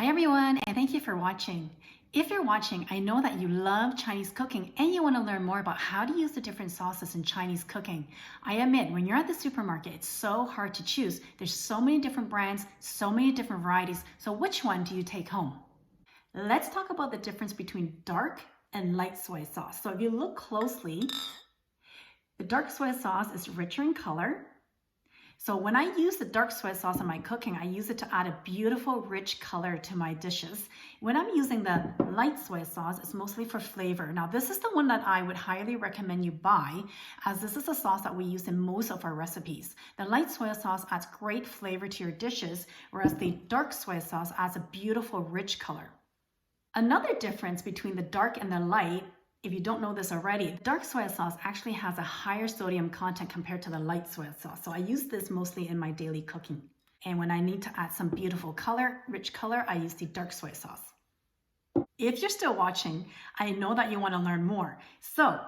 Hi everyone, and thank you for watching. If you're watching, I know that you love Chinese cooking and you want to learn more about how to use the different sauces in Chinese cooking. I admit, when you're at the supermarket, it's so hard to choose. There's so many different brands, so many different varieties. So which one do you take home? Let's talk about the difference between dark and light soy sauce. So if you look closely, the dark soy sauce is richer in color. So when I use the dark soy sauce in my cooking, I use it to add a beautiful, rich color to my dishes. When I'm using the light soy sauce, it's mostly for flavor. Now, this is the one that I would highly recommend you buy, as this is a sauce that we use in most of our recipes. The light soy sauce adds great flavor to your dishes, whereas the dark soy sauce adds a beautiful, rich color. Another difference between the dark and the light, if you don't know this already, dark soy sauce actually has a higher sodium content compared to the light soy sauce. So I use this mostly in my daily cooking. And when I need to add some beautiful color, rich color, I use the dark soy sauce. If you're still watching, I know that you want to learn more. So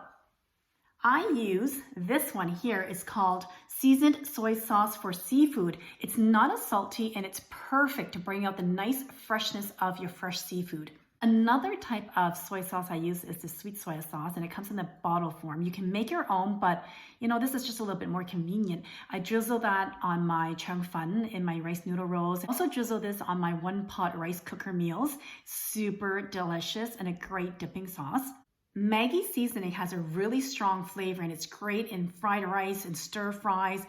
I use this one here. It's called seasoned soy sauce for seafood. It's not as salty and it's perfect to bring out the nice freshness of your fresh seafood. Another type of soy sauce I use is the sweet soy sauce, and it comes in the bottle form. You can make your own, but this is just a little bit more convenient. I drizzle that on my chang fan in my rice noodle rolls. I also drizzle this on my one pot rice cooker meals. Super delicious and a great dipping sauce. Maggie Seasoning has a really strong flavor and it's great in fried rice and stir fries.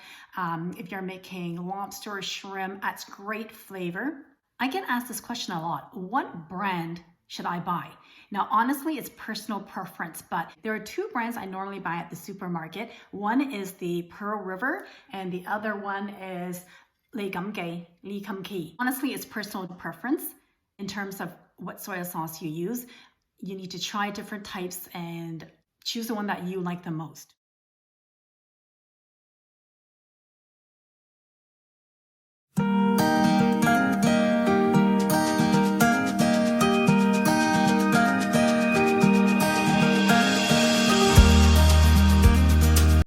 If you're making lobster or shrimp, adds great flavor. I get asked this question a lot. What brand should I buy? Now, honestly, it's personal preference, but there are two brands I normally buy at the supermarket. One is the Pearl River and the other one is Li Kam Ki. Honestly, it's personal preference in terms of what soy sauce you use. You need to try different types and choose the one that you like the most.